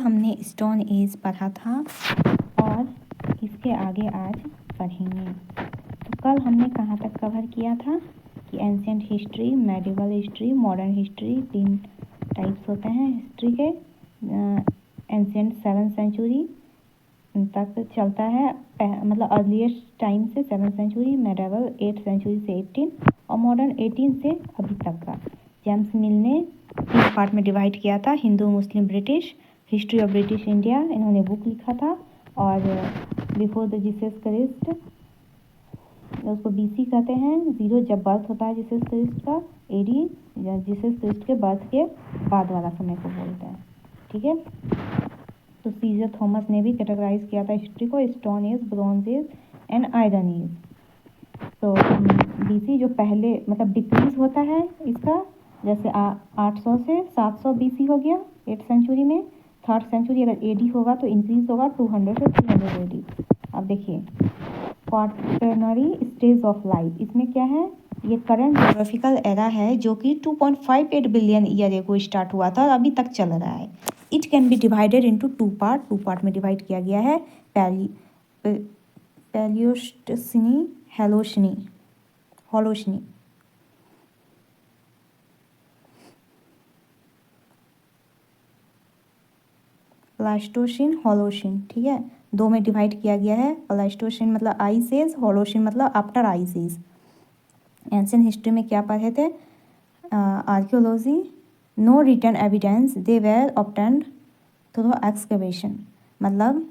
हमने stone age पढ़ा था और इसके आगे आज पढ़ेंगे। तो कल हमने कहाँ तक कवर किया था कि ancient history, medieval history, modern history, 3 types होते हैं हिस्ट्री के। एंशिएंट 7th सेंचुरी तक चलता है, मतलब अर्लीस्ट टाइम से 7th century, medieval 8th century से 18 और मॉडर्न 18 से अभी तक का। जेम्स मिल ने 3 पार्ट में डिवाइड किया था, Hindu, Muslim, British, history of British India, इन्होंने बुक लिखा था। और बिफोर द जीसस क्राइस्ट, उसको बीसी कहते हैं, 0 जब बर्थ होता है जीसस क्राइस्ट का, एडी जीसस क्राइस्ट के बर्थ के बाद वाला समय को बोलते हैं। ठीक है, तो सीजर थॉमस ने भी कैटेगराइज किया था हिस्ट्री को stone age, bronze age and iron age. तो बीसी जो पहले मतलब डिक्रीज होता है इसका, जैसे 800 से 700 बीसी हो गया 8th सेंचुरी में। 3rd सेंचुरी अगर एडी होगा तो इंक्रीज होगा 200 से 300 एडी। अब देखिए क्वाटरनरी स्टेज ऑफ लाइफ, इसमें क्या है, ये करंट जोग्राफिकल एरा है जो कि 2.58 बिलियन ईयर एगो स्टार्ट हुआ था और अभी तक चल रहा है। It can be divided into 2 part, 2 part में डिवाइड किया गया है, पैलियोस्टोसिनी, होलोसिनी। प्लास्टोसिन, होलोसिन, ठीक है, 2 में डिवाइड किया गया है। प्लास्टोसिन मतलब आइस एज, होलोसिन मतलब after ice age. Ancient history में क्या पढ़े थे, archaeology, no written evidence, they were obtained through excavation. मतलब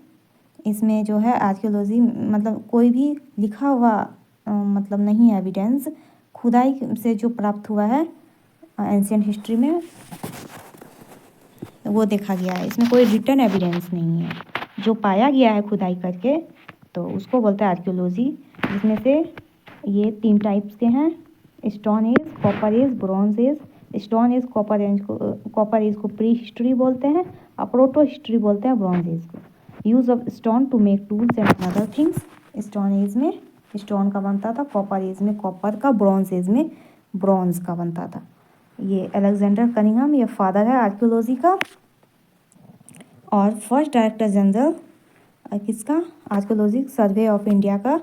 इसमें जो है आर्कियोलॉजी मतलब कोई भी लिखा हुआ मतलब नहीं है एविडेंस, खुदाई से जो प्राप्त हुआ है एंशिएंट हिस्ट्री में वो देखा गया है। इसमें कोई रिटन एविडेंस नहीं है, जो पाया गया है खुदाई करके तो उसको बोलते हैं आर्कियोलॉजी। जिसमें से ये 3 टाइप्स के हैं, stone age, copper age, bronze age. Stone age copper age को प्री हिस्ट्री बोलते हैं और प्रोटो हिस्ट्री बोलते हैं ब्रॉन्ज एज को। Use of stone to make tools and other things, stone age में स्टोन का बनता था, कॉपर एज में कॉपर का, ब्रॉन्ज एज में ब्रॉन्ज का बनता था। ये अलेक्जेंडर कनिंघम ये फादर है आर्कियोलॉजी का और फर्स्ट डायरेक्टर जनरल किसका, आर्कियोलॉजी सर्वे ऑफ इंडिया का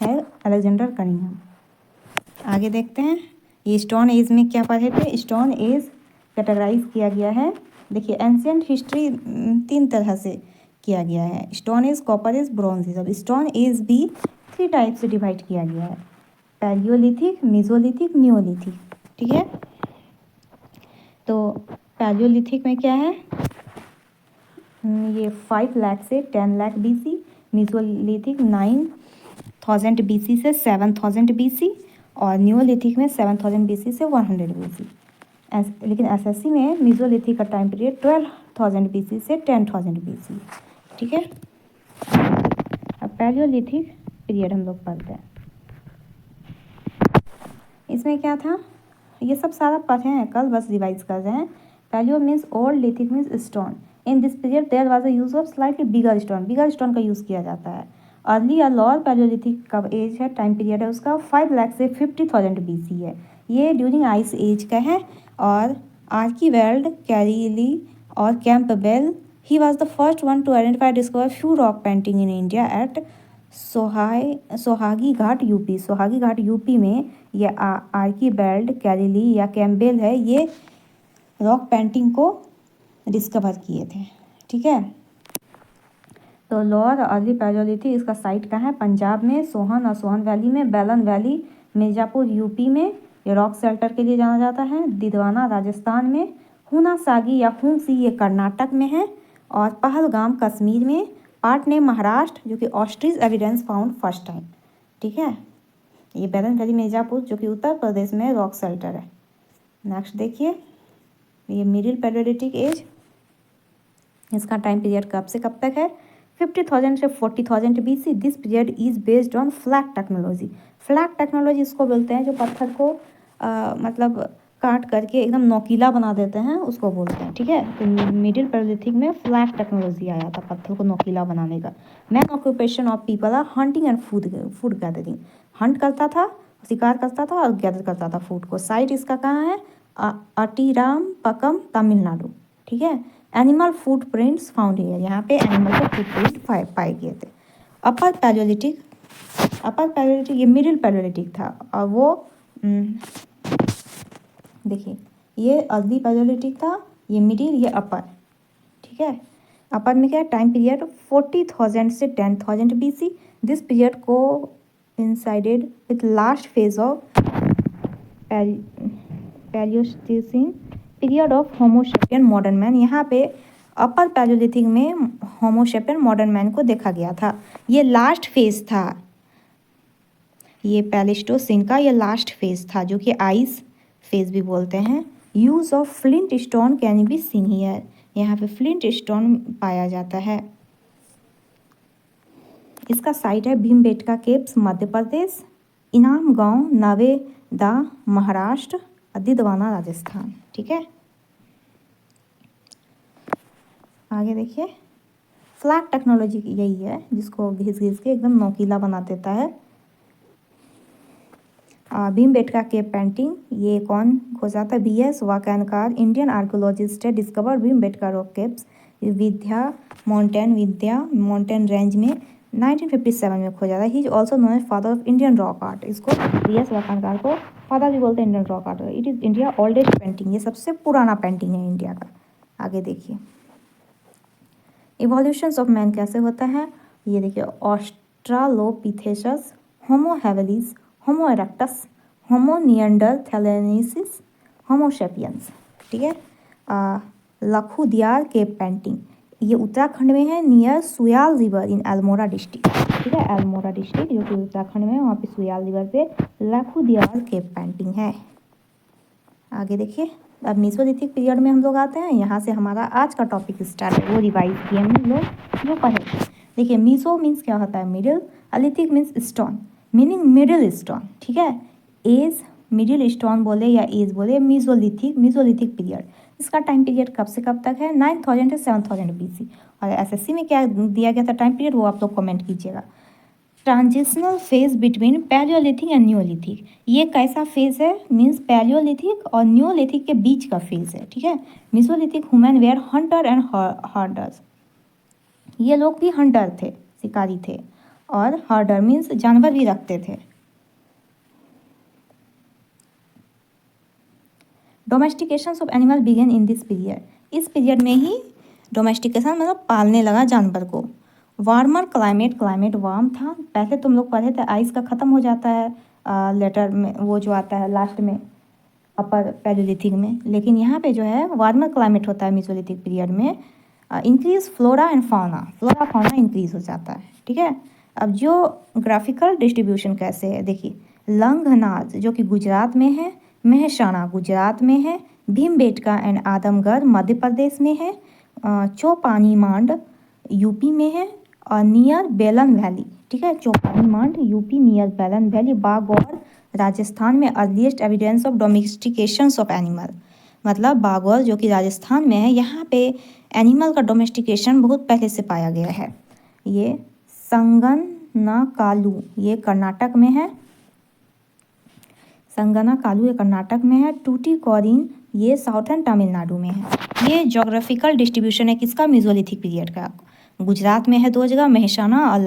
है अलेक्जेंडर कनिंघम। आगे देखते हैं ये स्टोन एज में क्या पढ़े थे। स्टोन एज कैटेगराइज किया गया है, देखिए एंशिएंट हिस्ट्री 3 तरह से किया गया है, stone age, copper age, bronze age. अब स्टोन एज भी 3 टाइप से डिवाइड किया गया है, पैलियोलिथिक, मेसोलिथिक, नियोलिथिक। ठीक है, तो पैलियोलिथिक में क्या है, ये 5 लाख से 10 लाख बीसी, मेसोलिथिक 9000 बीसी से 7000 बीसी और नियोलिथिक में 7000 बीसी से 100 बीसी। लेकिन एसएससी में मेसोलिथिक का टाइम पीरियड 12000 बीसी से 10000 बीसी। ठीक है, अब पैलियोलिथिक पीरियड हम लोग पढ़ते हैं। इसमें क्या था, ये सब सारा पढ़े हैं कल, बस रिवाइज कर रहे हैं। Palaeo means old, lithic means stone. In this period there was a use of slightly bigger stone का यूज़ किया जाता है। अर्ली या लोअर पैलियोलिथिक का एज है, टाइम पीरियड है उसका 5 लाख से 50,000 बीसी है। ये ड्यूरिंग आइस एज का है। और आर्कीवेल्ड, कैरीली और Campbell, he was the first one two identify discover few rock painting in India at Sohagi Ghat UP. Sohagi Ghat UP में ये आर्कीवेल्ड, कैरीली या कैम्पबेल है, ये रॉक पेंटिंग को डिस्कवर किए थे। ठीक है, तो लोअर अर्ली पैलियोलिथिक इसका साइट कहाँ है, पंजाब में सोहन और सोहन वैली में, बेलन वैली मिर्ज़ापुर यूपी में, ये रॉक शेल्टर के लिए जाना जाता है। दिदवाना राजस्थान में, हुनासागी या हुंसी ये कर्नाटक में है और पहलगाम कश्मीर में, पाटने महाराष्ट्र जो कि ostrich evidence found first time. ठीक है, ये बेलन वैली मिर्ज़ापुर जो कि उत्तर प्रदेश में रॉक शेल्टर है। नेक्स्ट देखिए ये मिडिल पैलियोलिथिक एज, इसका टाइम पीरियड कब से कब तक है, 50,000 से 40,000 BC. This period is based on flag technology. Flag technology इसको बोलते हैं जो पत्थर को मतलब काट करके एकदम नोकीला बना देते हैं, उसको बोलते हैं। ठीक है, तो मिडिल पैलियोलिथिक में फ्लैग टेक्नोलॉजी आया था पत्थर को नोकीला बनाने का। Main occupation of people are hunting and food gathering. Hunt करता था, शिकार करता था और गैदर करता था फूड को। साइट इसका कहाँ है, अटीराम पकम, तमिलनाडु। ठीक है, एनिमल फुटप्रिंट्स फाउंड हियर, यहाँ पे एनिमल के फुटप्रिंट पाए गए थे। अपर पैलियोलिथिक ये मिडिल पैलियोलिथिक था, और वो देखिए ये अर्ली पैलियोलिथिक था, ये मिडिल, ये अपर, ठीक है। अपर में क्या टाइम पीरियड 40,000 से 10,000 BC। दिस पीरियड को coincided with last phase of Pleistocene period of homo sapien modern man. यहाँ पे अपर पैलियोलिथिक में होमोसेपियन मॉडर्न मैन को देखा गया था, ये लास्ट फेज था, ये पैलिस्टोसिन का ये लास्ट फेज था, जो कि आइस फेज भी बोलते हैं। Use of flint stone can be seen here, यहाँ पे फ्लिंट स्टोन पाया जाता है। इसका साइट है भीमबेटका केव्स मध्य प्रदेश, इनाम गांव नवेदा महाराष्ट्र, दिदवाना राजस्थान, ठीक है। आगे देखिए, फ्लैट टेक्नोलॉजी यही है जिसको घिस घिस के एकदम नोकीला बना देता है। भीमबेटका केव पेंटिंग, ये कौन खोजा था? BS वाकानकार, इंडियन आर्कोलॉजिस्ट है, discover Bhimbetka rock caves Vindhya mountain range में 1957 में खोजा था। He is also known as father of Indian rock art. इसको BS वाकानकार को फादर भी बोलते हैं Indian rock art. It is India oldest painting, ये सबसे पुराना पेंटिंग है इंडिया का। आगे देखिए, इवोल्यूशंस ऑफ मैन कैसे होता है, ये देखिए, ऑस्ट्रालोपिथेकस, होमो हैवेलिस, होमो इरेक्टस, होमो निएंडरथैलेंसिस, होमो सेपियंस, ठीक है। लखुदियार केव पेंटिंग, ये उत्तराखंड में है, near Suyal river in Almora district, ठीक है। अल्मोड़ा डिस्ट्रिक्ट जो कि उत्तराखंड में है, वहाँ पे सुयाल रिवर पे लखुदियार केव पेंटिंग है। आगे देखिए, अब मीसोलिथिक पीरियड में हम लोग आते हैं, यहाँ से हमारा आज का टॉपिक स्टार्ट है, वो रिवाइज किए हम लोग जो पढ़े। देखिए, मीसो मीन्स क्या होता है? Middle, lithic means stone, meaning middle stone, ठीक है। एज, मिडिल स्टोन बोले या एज बोले, मीसोलिथिक पीरियड। इसका टाइम पीरियड कब से कब तक है? 9,000 से 7,000 BC। और SSC में क्या दिया गया था टाइम पीरियड, वो आप लोग कमेंट कीजिएगा। Transitional phase between Palaeolithic and Neolithic, ये कैसा फेज है? मीन्स पैलियोलिथिक और न्यूलिथिक के बीच का फेज है, ठीक है। Mesolithic human were hunter and herders, ये लोग भी हंटर थे, शिकारी थे, और हर्डर मीन्स जानवर भी रखते थे। Domestication of animal began in this period, इस पीरियड में ही डोमेस्टिकेशन मतलब पालने लगा जानवर को। वार्मर क्लाइमेट वार्म था, पहले तुम लोग पढ़े थे आइस का ख़त्म हो जाता है लेटर में, वो जो आता है लास्ट में अपर पैलियोलिथिक में, लेकिन यहाँ पे जो है वार्मर क्लाइमेट होता है मीसोलिथिक पीरियड में। Increase flora and fauna increase हो जाता है, ठीक है। अब जो ग्राफिकल डिस्ट्रीब्यूशन कैसे है देखिए, लंघनाज जो कि गुजरात में है, मेहसाणा गुजरात में है, भीमबेटका एंड आदमगढ़ मध्य प्रदेश में है, चौपानी मांड यूपी में है, और नियर बेलन वैली, ठीक है। चौपानी मांड यूपी, नियर बेलन वैली, बागौर राजस्थान में earliest evidence of domestication of animal, मतलब बागौर जो कि राजस्थान में है, यहाँ पे एनिमल का डोमेस्टिकेशन बहुत पहले से पाया गया है। ये संगनाकालू, ये कर्नाटक में है, संगनाकालू ये कर्नाटक में है। टूटीकोरिन ये साउथर्न तमिलनाडु में है। ये जोग्राफिकल डिस्ट्रीब्यूशन है किसका? मीसोलिथिक पीरियड का। गुजरात में है 2 जगह, मेहसाणा और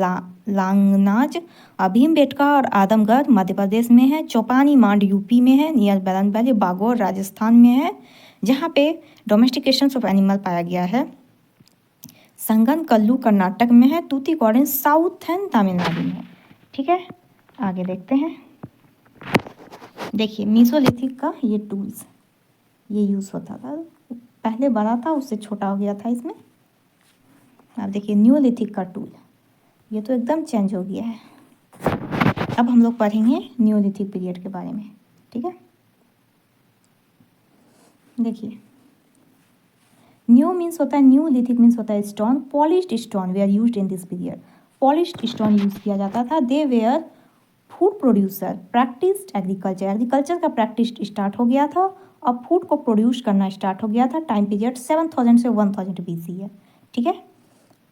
लांगनाज। भीमबेटका और आदमगढ़ मध्य प्रदेश में है, चौपानी मांड यूपी में है, नियर बेलन वैली बागौर राजस्थान में है, जहाँ पे डोमेस्टिकेशन ऑफ एनिमल पाया गया है। संगन कल्लू कर्नाटक में है, टूटीकोरिन साउथर्न तमिलनाडु में, ठीक है। आगे देखते हैं, देखिए मीसोलिथिक का ये टूल्स ये यूज़ होता था, पहले बड़ा था उससे छोटा हो गया था इसमें। अब देखिए न्यूलिथिक का टूल, ये तो एकदम चेंज हो गया है। अब हम लोग पढ़ेंगे न्यूलिथिक पीरियड के बारे में, ठीक है। देखिए, न्यू मीन्स होता है, न्यूलिथिक मीन्स होता है stone, polished stone were used in this period, polished stone use किया जाता था। They were food producer, practised agriculture का प्रैक्टिस स्टार्ट हो गया था, और फूड को प्रोड्यूस करना स्टार्ट हो गया था। टाइम पीरियड 7,000 से 1,000 BC है, ठीक है।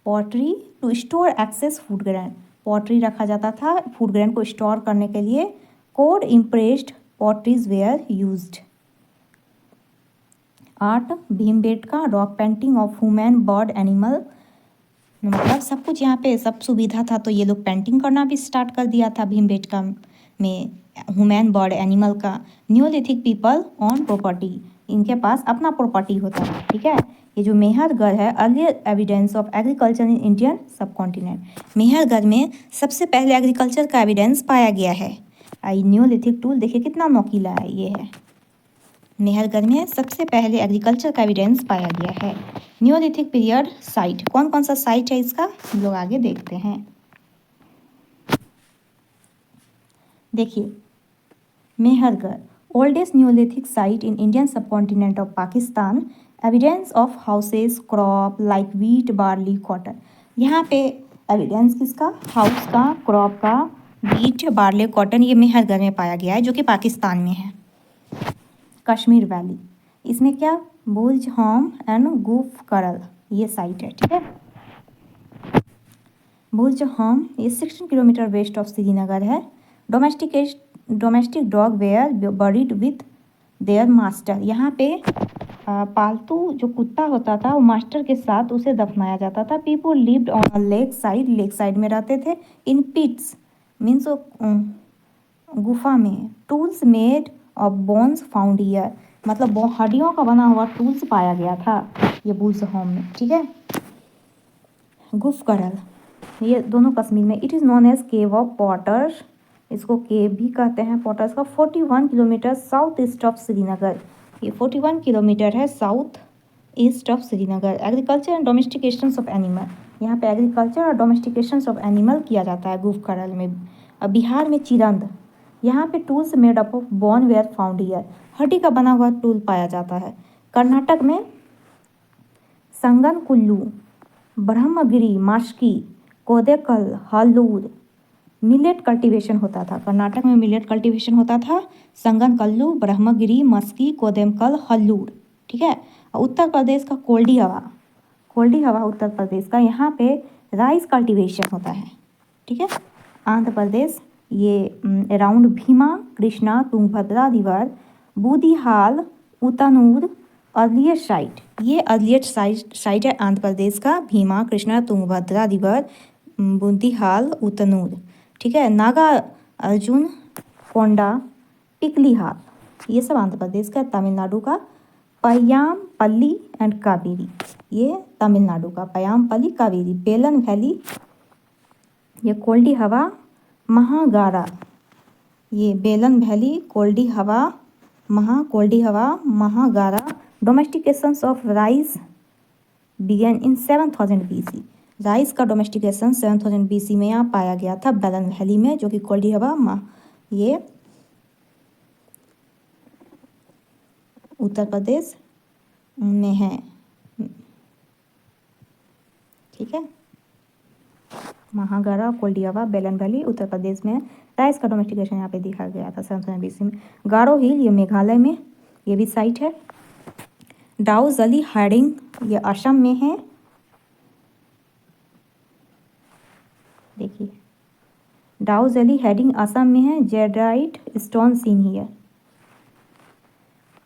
Pottery to store excess food grain, pottery रखा जाता था फूड ग्रेन को स्टोर करने के लिए। Cord impressed potteries were used, art Bhimbetka, rock painting of human bird animal, मतलब सब कुछ यहाँ पे सब सुविधा था तो ये लोग पेंटिंग करना भी स्टार्ट कर दिया था भीमबेटका में ह्यूमन बर्ड एनिमल का। न्यूलिथिक पीपल ऑन प्रॉपर्टी, इनके पास अपना प्रॉपर्टी होता है, ठीक है। ये जो मेहरगढ़ है, earlier evidence of agriculture in Indian सब कॉन्टिनेंट, मेहरगढ़ में सबसे पहले एग्रीकल्चर का एविडेंस पाया गया है। आई न्यूलिथिक टूल देखिए कितना नोकीला है, ये है मेहरगढ़ में सबसे पहले एग्रीकल्चर का एविडेंस पाया गया है। न्यूलिथिक पीरियड साइट, कौन कौन सा साइट है इसका हम लोग आगे देखते हैं। देखिए Mehrgarh, oldest Neolithic site in Indian subcontinent of Pakistan, evidence of houses crop like wheat barley cotton. यहाँ पे एविडेंस किसका, हाउस का, क्रॉप का, व्हीट बार्ली कॉटन, ये मेहरगढ़ में पाया गया है जो कि पाकिस्तान में है। कश्मीर वैली, इसमें क्या, बुर्ज होम एंड गुफ करल, ये साइट है, ठीक है। बुर्ज होम ये 16 किलोमीटर वेस्ट ऑफ श्रीनगर है। Domestic dog were buried with their master, यहाँ पे पालतू जो कुत्ता होता था वो मास्टर के साथ उसे दफनाया जाता था। People lived on lake side में रहते थे। इन पिट्स मीन्स गुफा में। Tools made of bones found here, मतलब हड्डियों का बना हुआ टूल्स पाया गया था ये बुर्ज होम में, ठीक है। गुफ करल, ये दोनों कश्मीर में। It is known as cave of potters, इसको केव भी कहते हैं पॉटर्स का। 41 kilometre south east of Srinagar, ये 41 किलोमीटर है south east of Srinagar. Agriculture and domestications of animal, यहाँ पे एग्रीकल्चर और डोमेस्टिकेशंस ऑफ एनिमल किया जाता है गुफ करल में। बिहार में चिरंद, यहाँ पे tools made up of bone were found here, हड्डी का बना हुआ टूल पाया जाता है। कर्नाटक में संगन कुल्लू, ब्रह्मगिरी, मास्की, कोदेकल, हल्लूर, मिलेट कल्टीवेशन होता था। कर्नाटक में मिलेट कल्टीवेशन होता था। संगन कल्लू, ब्रह्मगिरी, मस्की, कोदेमकल, हल्लूर, ठीक है। उत्तर प्रदेश का कोल्डी हवा उत्तर प्रदेश का, यहाँ पे राइस कल्टीवेशन होता है, ठीक है। आंध्र प्रदेश ये around Bhima, Krishna, Tungabhadra river, Budihal, Utnur, earliest site, ये अर्लिएट साइट है आंध्र प्रदेश का। भीमा, कृष्णा, तुंगभद्रा रिवर, बूदीहाल, उतनूर, ठीक है। नागा अर्जुन, कोंडा, पिकलीहाल, ये सब आंध्र प्रदेश का। तमिलनाडु का पय्यामपल्ली एंड कावेरी, ये तमिलनाडु का पय्यामपल्ली कावेरी। बेलन वैली, ये कोल्डी हवा, महागारा, ये बेलन valley, Koldihwa, Mahagara. Domestications of rice began in 7000 BC, rice का डोमेस्टिकेशन 7000 BC में यहाँ पाया गया था बेलन वैली में, जो कि कोल्डी हवा ये उत्तर प्रदेश में है, ठीक है। महागारा, कोल्डी हवा, बेलन वैली उत्तर प्रदेश में। राइस का डोमेस्टिकेशन यहाँ पे दिखा गया था 7000 BC में। गारो हिल ये मेघालय में, ये भी साइट है। डाउजली हाइडिंग ये असम में है, देखिए डाउजली हेडिंग असम में है। Jadeite stone seen here.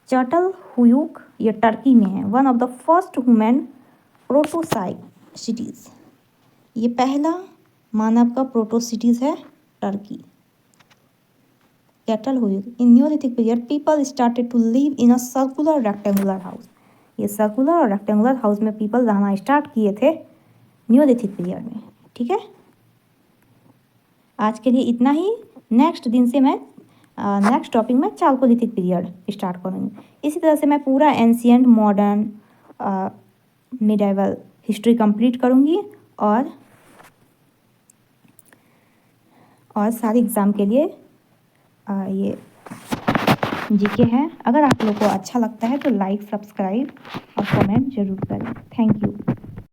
Catalhoyuk ये टर्की में है। One of the first human protosite cities, ये पहला मानव का प्रोटोसिटीज़ है Turkey. Catalhoyuk. In neolithic period people started to live in a circular rectangular house, ये सर्कुलर और रेक्टेंगुलर हाउस में पीपल रहना स्टार्ट किए थे न्यूलिथिक पीरियड में, ठीक है। आज के लिए इतना ही। नेक्स्ट दिन से मैं नेक्स्ट टॉपिक में चालकोलिथिक पीरियड स्टार्ट करूँगी। इसी तरह से मैं पूरा ancient, modern, medieval history complete करूँगी और सारे एग्ज़ाम के लिए ये जीके है। अगर आप लोग को अच्छा लगता है तो लाइक, सब्सक्राइब और कमेंट जरूर करें। Thank you.